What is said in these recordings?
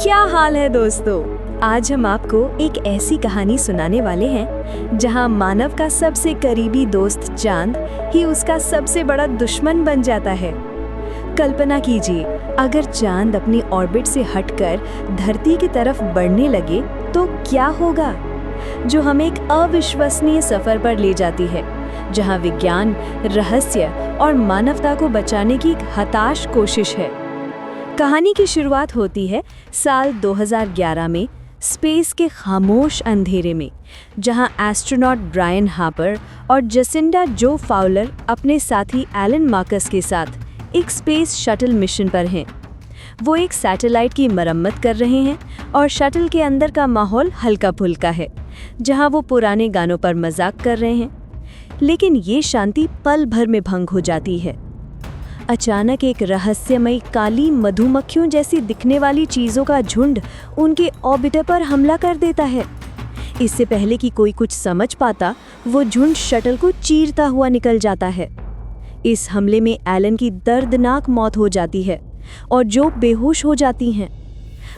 क्या हाल है दोस्तों। आज हम आपको एक ऐसी कहानी सुनाने वाले हैं जहां मानव का सबसे करीबी दोस्त चांद ही उसका सबसे बड़ा दुश्मन बन जाता है। कल्पना कीजिए, अगर चांद अपनी ऑर्बिट से हटकर धरती की तरफ बढ़ने लगे तो क्या होगा, जो हमें एक अविश्वसनीय सफर पर ले जाती है, जहां विज्ञान, रहस्य और मानवता को बचाने की एक हताश कोशिश है। कहानी की शुरुआत होती है साल 2011 में स्पेस के खामोश अंधेरे में, जहां एस्ट्रोनॉट ब्रायन हार्पर और जसिंडा जो फाउलर अपने साथी एलन मार्कस के साथ एक स्पेस शटल मिशन पर हैं। वो एक सैटेलाइट की मरम्मत कर रहे हैं और शटल के अंदर का माहौल हल्का फुल्का है, जहां वो पुराने गानों पर मजाक कर रहे हैं। लेकिन ये शांति पल भर में भंग हो जाती है। अचानक एक रहस्यमयी काली मधुमक्खियों जैसी दिखने वाली चीज़ों का झुंड उनके ऑर्बिटर पर हमला कर देता है। इससे पहले कि कोई कुछ समझ पाता, वो झुंड शटल को चीरता हुआ निकल जाता है। इस हमले में एलन की दर्दनाक मौत हो जाती है और जो बेहोश हो जाती हैं।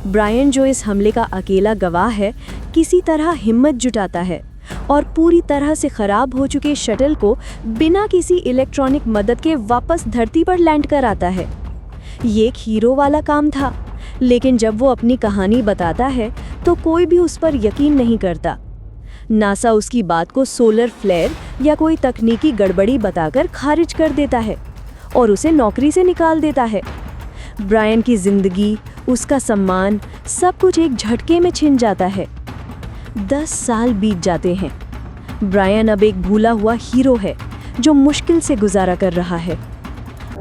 ब्रायन, जो इस हमले का अकेला गवाह है, किसी तरह हिम्मत जुटाता है और पूरी तरह से खराब हो चुके शटल को बिना किसी इलेक्ट्रॉनिक मदद के वापस धरती पर लैंड कराता है। ये एक हीरो वाला काम था, लेकिन जब वो अपनी कहानी बताता है तो कोई भी उस पर यकीन नहीं करता। नासा उसकी बात को सोलर फ्लेयर या कोई तकनीकी गड़बड़ी बताकर खारिज कर देता है और उसे नौकरी से निकाल देता है। ब्रायन की जिंदगी, उसका सम्मान, सब कुछ एक झटके में छिन जाता है। 10 साल बीत जाते हैं। ब्रायन अब एक भूला हुआ हीरो है जो मुश्किल से गुजारा कर रहा है।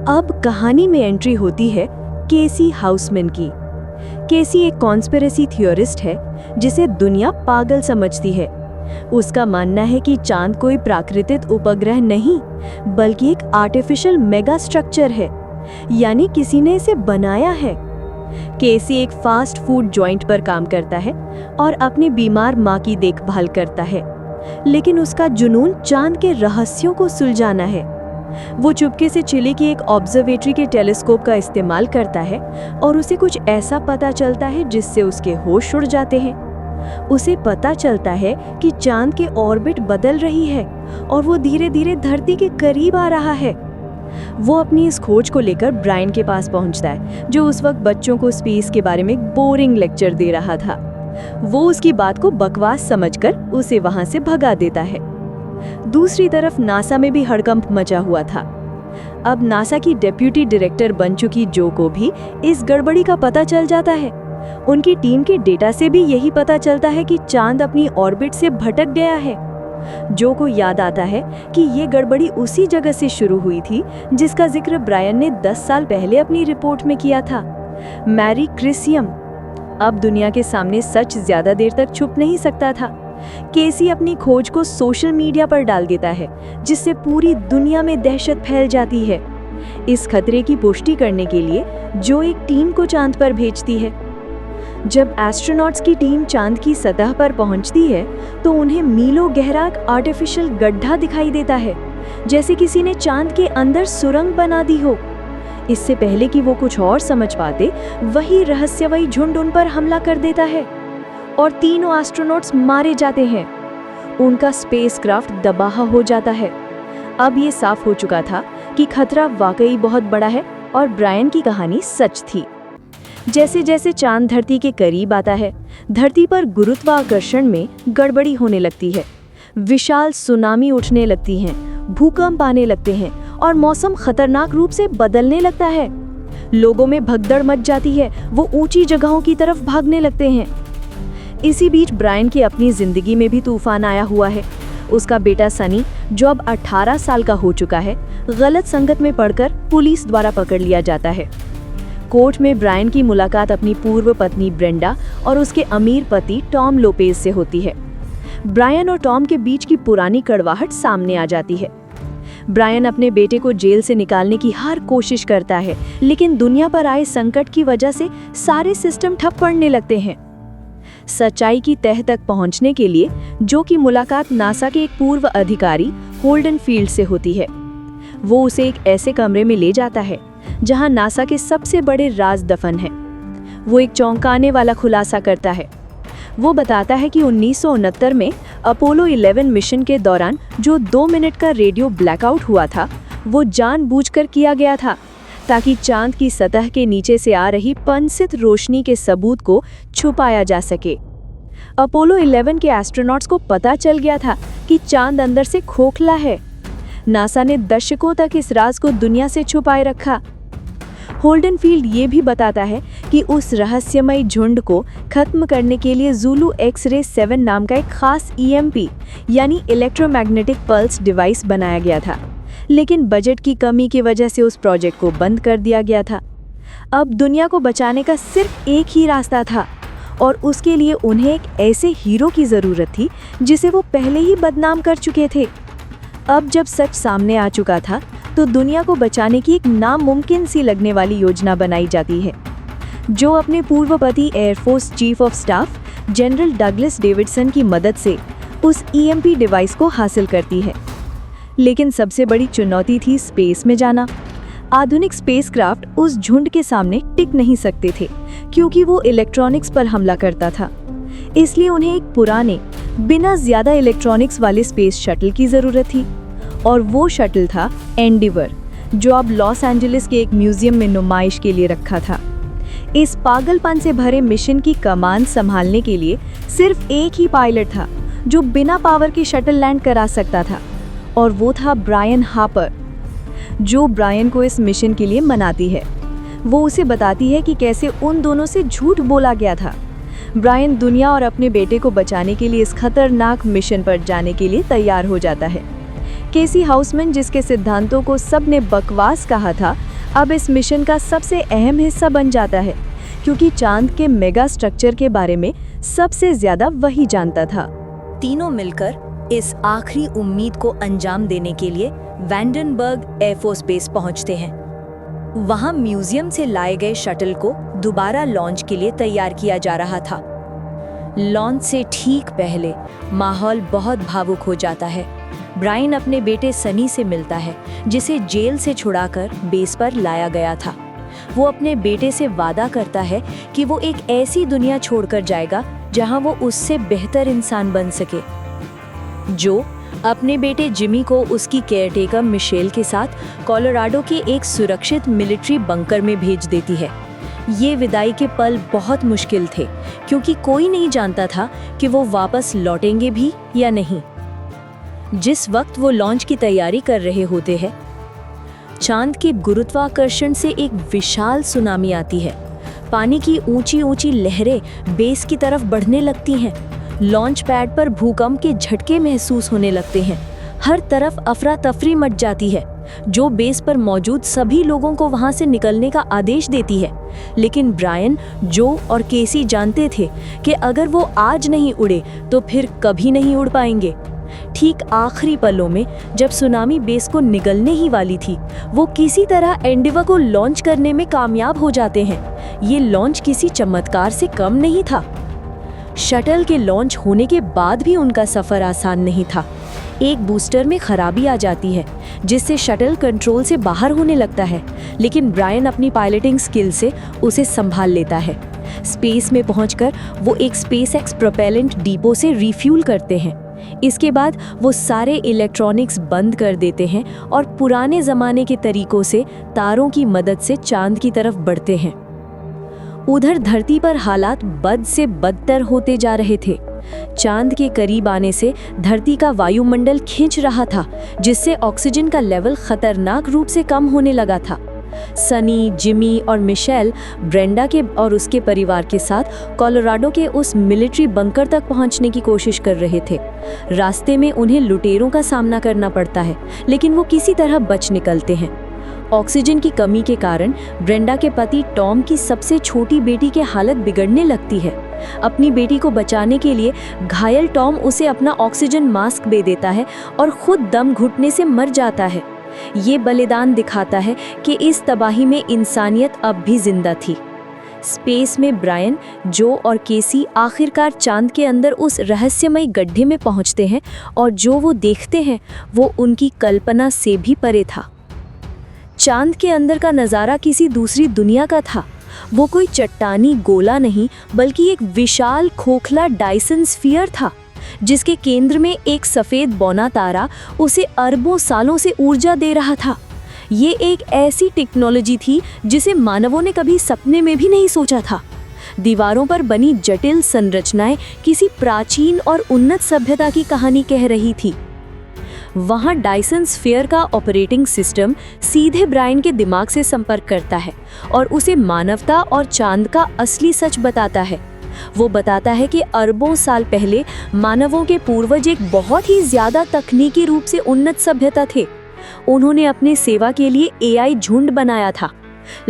अब कहानी में एंट्री होती है केसी हाउसमैन की। केसी एक कॉन्स्पिरेसी थियोरिस्ट है जिसे दुनिया पागल समझती है। उसका मानना है कि चांद कोई प्राकृतिक उपग्रह नहीं, बल्कि एक आर्टिफिशियल मेगा स्ट्रक्चर है, यानी किसी ने इसे बनाया है। केसी एक फास्ट फूड जॉइंट पर काम करता है और अपनी बीमार माँ की देखभाल करता है, लेकिन उसका जुनून चांद के रहस्यों को सुलझाना है। वो चुपके से चिली की एक ऑब्जर्वेटरी के टेलीस्कोप का इस्तेमाल करता है और उसे कुछ ऐसा पता चलता है जिससे उसके होश उड़ जाते हैं। उसे पता चलता है कि चांद के ऑर्बिट बदल रही है और वो धीरे धीरे धरती के करीब आ रहा है। वो अपनी इस खोज को लेकर ब्रायन के पास पहुंचता है, जो उस वक्त बच्चों को स्पेस के बारे में एक बोरिंग लेक्चर दे रहा था। वो उसकी बात को बकवास समझकर उसे वहां से भगा देता है। दूसरी तरफ नासा में भी हड़कंप मचा हुआ था। अब नासा की डेप्यूटी डायरेक्टर बन चुकी जो को भी इस गड़बड़ी का पता चल जाता है। उनकी टीम के डेटा से भी यही पता चलता है कि चांद अपनी ऑर्बिट से भटक गया है। जो को याद आता है कि ये गड़बड़ी उसी जगह से शुरू हुई थी जिसका जिक्र ब्रायन ने 10 साल पहले अपनी रिपोर्ट में किया था, मैरी क्रिसियम। अब दुनिया के सामने सच ज्यादा देर तक छुप नहीं सकता था। केसी अपनी खोज को सोशल मीडिया पर डाल देता है, जिससे पूरी दुनिया में दहशत फैल जाती है। इस खतरे की पुष्टि करने के लिए जो एक टीम को चांद पर भेजती है। जब एस्ट्रोनॉट्स की टीम चांद की सतह पर पहुंचती है तो उन्हें मीलों गहरा आर्टिफिशियल गड्ढा दिखाई देता है, जैसे किसी ने चांद के अंदर सुरंग बना दी हो। इससे पहले कि वो कुछ और समझ पाते, वही रहस्यमयी झुंड उन पर हमला कर देता है और तीनों एस्ट्रोनॉट्स मारे जाते हैं। उनका स्पेसक्राफ्ट तबाह हो जाता है। अब ये साफ हो चुका था कि खतरा वाकई बहुत बड़ा है और ब्रायन की कहानी सच थी। जैसे जैसे चांद धरती के करीब आता है, धरती पर गुरुत्वाकर्षण में गड़बड़ी होने लगती है। विशाल सुनामी उठने लगती हैं, भूकंप आने लगते हैं और मौसम खतरनाक रूप से बदलने लगता है। लोगों में भगदड़ मच जाती है, वो ऊंची जगहों की तरफ भागने लगते हैं। इसी बीच ब्रायन की अपनी जिंदगी में भी तूफान आया हुआ है। उसका बेटा सनी, जो अब 18 साल का हो चुका है, गलत संगत में पड़कर पुलिस द्वारा पकड़ लिया जाता है। कोर्ट में ब्रायन की मुलाकात अपनी पूर्व पत्नी ब्रेंडा और उसके अमीर पति टॉम लोपेज से होती है। ब्रायन और टॉम के बीच की पुरानी कड़वाहट सामने आ जाती है। ब्रायन अपने बेटे को जेल से निकालने की हर कोशिश करता है, लेकिन दुनिया पर आए संकट की वजह से सारे सिस्टम ठप पड़ने लगते हैं। सच्चाई की तह तक पहुंचने के लिए जो की मुलाकात नासा के एक पूर्व अधिकारी होल्डन फील्ड से होती है। वो उसे एक ऐसे कमरे में ले जाता है जहां नासा के सबसे बड़े राज दफन हैं। वो एक चौंकाने वाला खुलासा करता है। वो बताता है कि 1969 में अपोलो 11 मिशन के दौरान जो 2 मिनट का रेडियो ब्लैकआउट हुआ था, वो जानबूझकर किया गया था ताकि चांद की सतह के नीचे से आ रही पंसित रोशनी के सबूत को छुपाया जा सके। अपोलो 11 के एस्ट्रोनॉट्स को पता चल गया था कि चांद अंदर से खोखला है। नासा ने दशकों तक इस राज को दुनिया से छुपाए रखा। होल्डन फील्ड ये भी बताता है कि उस रहस्यमयी झुंड को खत्म करने के लिए ज़ुलू एक्स-रे 7 नाम का एक खास EMP यानी इलेक्ट्रोमैग्नेटिक पल्स डिवाइस बनाया गया था, लेकिन बजट की कमी की वजह से उस प्रोजेक्ट को बंद कर दिया गया था। अब दुनिया को बचाने का सिर्फ एक ही रास्ता था और उसके लिए उन्हें एक ऐसे हीरो की ज़रूरत थी जिसे वो पहले ही बदनाम कर चुके थे। अब जब सच सामने आ चुका था तो दुनिया को बचाने की एक नामुमकिन सी लगने वाली योजना बनाई जाती है, जो अपने पूर्व पति air force chief of staff general Douglas Davidson की मदद से उस EMP डिवाइस को हासिल करती है। लेकिन सबसे बड़ी चुनौती थी स्पेस में जाना। आधुनिक स्पेसक्राफ्ट उस झुंड के सामने टिक नहीं सकते थे क्योंकि वो इलेक्ट्रॉनिक्स पर हमला करता था। इसलिए उन्हें एक पुराने, बिना ज्यादा इलेक्ट्रॉनिक्स वाले स्पेस शटल की ज़रूरत थी, और वो शटल था एंडीवर, जो अब लॉस एंजलिस के एक म्यूजियम में नुमाइश के लिए रखा था। इस पागलपन से भरे मिशन की कमान संभालने के लिए सिर्फ एक ही पायलट था जो बिना पावर के शटल लैंड करा सकता था, और वो था ब्रायन हापर। जो ब्रायन को इस मिशन के लिए मनाती है। वो उसे बताती है कि कैसे उन दोनों से झूठ बोला गया था। ब्रायन दुनिया और अपने बेटे को बचाने के लिए इस खतरनाक मिशन पर जाने के लिए तैयार हो जाता है। केसी हाउसमैन, जिसके सिद्धांतों को सबने बकवास कहा था, अब इस मिशन का सबसे अहम हिस्सा बन जाता है, क्योंकि चांद के मेगा स्ट्रक्चर के बारे में सबसे ज्यादा वही जानता था। तीनों मिलकर इस आखिरी उम्मीद को अंजाम देने के लिए वैंडनबर्ग एयरफोर्स बेस पहुंचते हैं। वहां म्यूजियम से लाए गए शटल को दोबारा लॉन्च के लिए तैयार किया जा रहा था। लॉन्च से ठीक पहले माहौल बहुत भावुक हो जाता है। ब्रायन अपने बेटे सनी से मिलता है, जिसे जेल से छुड़ाकर बेस पर लाया गया था। वो अपने बेटे से वादा करता है कि वो एक ऐसी दुनिया छोड़कर जाएगा जहां वो उससे बेहतर इंसान बन सके। जो अपने बेटे जिमी को उसकी केयरटेकर मिशेल के साथ कोलोराडो के एक सुरक्षित मिलिट्री बंकर में भेज देती है। ये विदाई के पल बहुत मुश्किल थे, क्योंकि कोई नहीं जानता था कि वो वापस लौटेंगे भी या नहीं। जिस वक्त वो लॉन्च की तैयारी कर रहे होते हैं, चांद के गुरुत्वाकर्षण से एक विशाल सुनामी आती है। पानी की ऊंची ऊंची लहरें बेस की तरफ बढ़ने लगती हैं। लॉन्च पैड पर भूकंप के झटके महसूस होने लगते हैं। हर तरफ अफरा तफरी मच जाती है, जो बेस पर मौजूद सभी लोगों को वहां से निकलने का आदेश देती है। लेकिन ब्रायन, जो और केसी जानते थे कि अगर वो आज नहीं उड़े तो फिर कभी नहीं उड़ पाएंगे। ठीक आखिरी पलों में जब सुनामी बेस को निगलने ही वाली थी, वो किसी तरह एंडीवर को लॉन्च करने में कामयाब हो जाते हैं। ये लॉन्च किसी चमत्कार से कम नहीं था। शटल के लॉन्च होने के बाद भी उनका सफ़र आसान नहीं था। एक बूस्टर में खराबी आ जाती है, जिससे शटल कंट्रोल से बाहर होने लगता है, लेकिन ब्रायन अपनी पायलटिंग स्किल से उसे संभाल लेता है। स्पेस में पहुंचकर वो एक स्पेसएक्स प्रोपेलेंट डिपो से रिफ्यूल करते हैं। इसके बाद वो सारे इलेक्ट्रॉनिक्स बंद कर देते हैं और पुराने ज़माने के तरीकों से तारों की मदद से चांद की तरफ बढ़ते हैं। उधर धरती पर हालात बद से बदतर होते जा रहे थे। चांद के करीब आने से धरती का वायुमंडल खींच रहा था, जिससे ऑक्सीजन का लेवल खतरनाक रूप से कम होने लगा था। सनी, जिमी और मिशेल ब्रेंडा के और उसके परिवार के साथ कोलोराडो के उस मिलिट्री बंकर तक पहुंचने की कोशिश कर रहे थे। रास्ते में उन्हें लुटेरों का सामना करना पड़ता है, लेकिन वो किसी तरह बच निकलते हैं। ऑक्सीजन की कमी के कारण ब्रेंडा के पति टॉम की सबसे छोटी बेटी की हालत बिगड़ने लगती है। अपनी बेटी को बचाने के लिए घायल टॉम उसे अपना ऑक्सीजन मास्क दे देता है और खुद दम घुटने से मर जाता है। ये बलिदान दिखाता है कि इस तबाही में इंसानियत अब भी जिंदा थी। स्पेस में ब्रायन, जो और केसी आखिरकार चांद के अंदर उस रहस्यमय गड्ढे में पहुंचते हैं, और जो वो देखते हैं वो उनकी कल्पना से भी परे था। चांद के अंदर का नज़ारा किसी दूसरी दुनिया का था। वो कोई चट्टानी गोला नहीं बल्कि एक विशाल खोखला डायसन स्फीयर था, जिसके केंद्र में एक सफ़ेद बौना तारा उसे अरबों सालों से ऊर्जा दे रहा था। ये एक ऐसी टेक्नोलॉजी थी जिसे मानवों ने कभी सपने में भी नहीं सोचा था। दीवारों पर बनी जटिल संरचनाएं किसी प्राचीन और उन्नत सभ्यता की कहानी कह रही थी। वहाँ डायसन स्फीयर का ऑपरेटिंग सिस्टम सीधे ब्रायन के दिमाग से संपर्क करता है और उसे मानवता और चांद का असली सच बताता है। वो बताता है कि अरबों साल पहले मानवों के पूर्वज एक बहुत ही ज़्यादा तकनीकी रूप से उन्नत सभ्यता थे। उन्होंने अपने सेवा के लिए एआई झुंड बनाया था,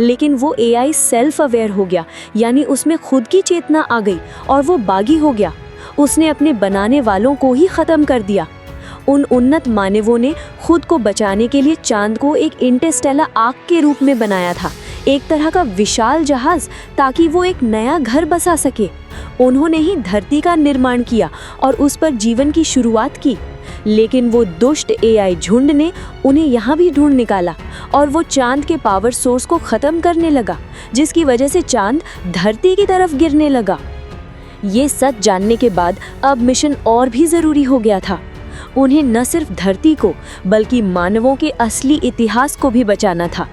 लेकिन वो एआई सेल्फ अवेयर हो गया, यानी उसमें खुद की चेतना आ गई और वो बागी हो गया। उसने अपने बनाने वालों को ही ख़त्म कर दिया। उन उन्नत मानवों ने खुद को बचाने के लिए चांद को एक इंटरस्टेलर आर्क के रूप में बनाया था, एक तरह का विशाल जहाज, ताकि वो एक नया घर बसा सके। उन्होंने ही धरती का निर्माण किया और उस पर जीवन की शुरुआत की। लेकिन वो दुष्ट एआई झुंड ने उन्हें यहाँ भी ढूंढ निकाला और वो चांद के पावर सोर्स को ख़त्म करने लगा, जिसकी वजह से चांद धरती की तरफ गिरने लगा। ये सच जानने के बाद अब मिशन और भी ज़रूरी हो गया था। उन्हें न सिर्फ धरती को बल्कि मानवों के असली इतिहास को भी बचाना था।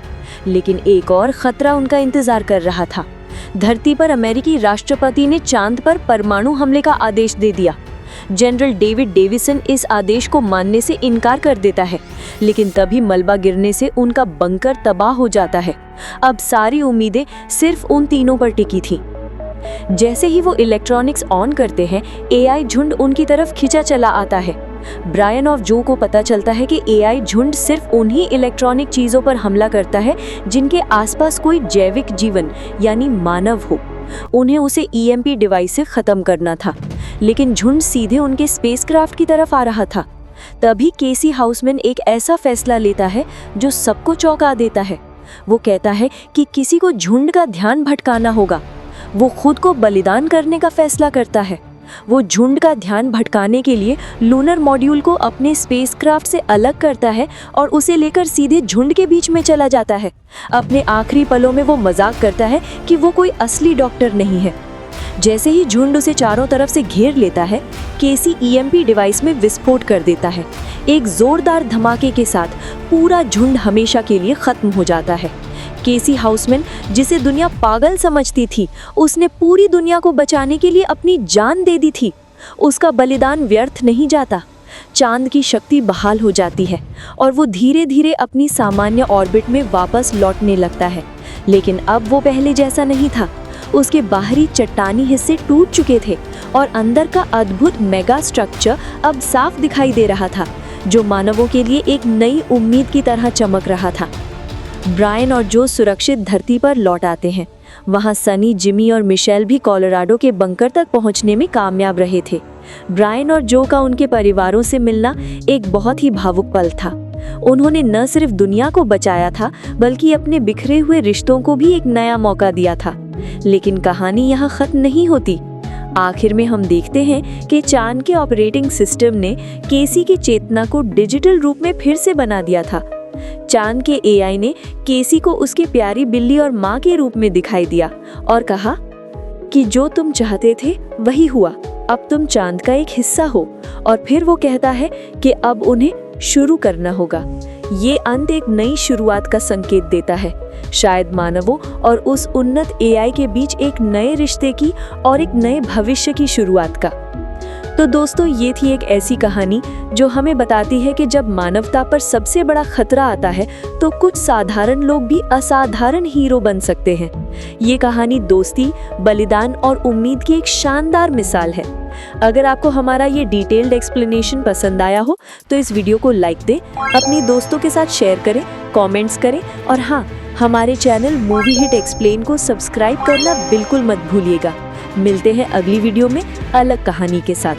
लेकिन एक और खतरा उनका इंतजार कर रहा था। धरती पर अमेरिकी राष्ट्रपति ने चांद पर परमाणु हमले का आदेश दे दिया। जनरल डेविड डेविसन इस आदेश को मानने से इनकार कर देता है, लेकिन तभी मलबा गिरने से उनका बंकर तबाह हो जाता है। अब सारी उम्मीदें सिर्फ उन तीनों पर टिकी थी। जैसे ही वो इलेक्ट्रॉनिक्स ऑन करते हैं, एआई झुंड उनकी तरफ खिंचा चला आता है। ब्रायन और जो को पता चलता है कि एआई झुंड सिर्फ उन्हीं इलेक्ट्रॉनिक चीज़ों पर हमला करता है जिनके आसपास कोई जैविक जीवन यानी मानव हो। उन्हें उसे ईएमपी डिवाइस से ख़त्म करना था, लेकिन झुंड सीधे उनके स्पेसक्राफ्ट की तरफ आ रहा था। तभी केसी हाउसमैन एक ऐसा फैसला लेता है जो सबको चौंका देता है। वो कहता है कि किसी को झुंड का ध्यान भटकाना होगा। वो खुद को बलिदान करने का फैसला करता है। वो झुंड का ध्यान भटकाने के लिए लूनर मॉड्यूल को अपने स्पेसक्राफ्ट से अलग करता है और उसे लेकर सीधे झुंड के बीच में चला जाता है। अपने आखिरी पलों में वो मजाक करता है कि वो कोई असली डॉक्टर नहीं है। जैसे ही झुंड उसे चारों तरफ से घेर लेता है, केसी ईएमपी डिवाइस में विस्फोट कर देता है। एक जोरदार धमाके के साथ पूरा झुंड हमेशा के लिए खत्म हो जाता है। केसी हाउसमैन, जिसे दुनिया पागल समझती थी, उसने पूरी दुनिया को बचाने के लिए अपनी जान दे दी थी। उसका बलिदान व्यर्थ नहीं जाता। चांद की शक्ति बहाल हो जाती है और वो धीरे धीरे अपनी सामान्य ऑर्बिट में वापस लौटने लगता है। लेकिन अब वो पहले जैसा नहीं था। उसके बाहरी चट्टानी हिस्से टूट चुके थे और अंदर का अद्भुत मेगा स्ट्रक्चर अब साफ दिखाई दे रहा था, जो मानवों के लिए एक नई उम्मीद की तरह चमक रहा था। ब्रायन और जो सुरक्षित धरती पर लौट आते हैं। वहाँ सनी, जिमी और मिशेल भी कोलोराडो के बंकर तक पहुँचने में कामयाब रहे थे। ब्रायन और जो का उनके परिवारों से मिलना एक बहुत ही भावुक पल था। उन्होंने न सिर्फ दुनिया को बचाया था, बल्कि अपने बिखरे हुए रिश्तों को भी एक नया मौका दिया था। लेकिन कहानी यहाँ खत्म नहीं होती। आखिर में हम देखते हैं कि चांद के ऑपरेटिंग सिस्टम ने केसी की चेतना को डिजिटल रूप में फिर से बना दिया था। चांद के एआई ने केसी को उसकी प्यारी बिल्ली और माँ के रूप में दिखाई दिया और कहा कि जो तुम चाहते थे वही हुआ, अब तुम चांद का एक हिस्सा हो। और फिर वो कहता है कि अब उन्हें शुरू करना होगा। ये अंत एक नई शुरुआत का संकेत देता है, शायद मानवों और उस उन्नत एआई के बीच एक नए रिश्ते की और एक नए भविष्य की शुरुआत का। तो दोस्तों, ये थी एक ऐसी कहानी जो हमें बताती है कि जब मानवता पर सबसे बड़ा खतरा आता है तो कुछ साधारण लोग भी असाधारण हीरो बन सकते हैं। ये कहानी दोस्ती, बलिदान और उम्मीद की एक शानदार मिसाल है। अगर आपको हमारा ये डिटेल्ड एक्सप्लेनेशन पसंद आया हो तो इस वीडियो को लाइक दें, अपने दोस्तों के साथ शेयर करें, कमेंट्स करें और हाँ, हमारे चैनल मूवी हिट एक्सप्लेन को सब्सक्राइब करना बिल्कुल मत भूलिएगा। मिलते हैं अगली वीडियो में अलग कहानी के साथ।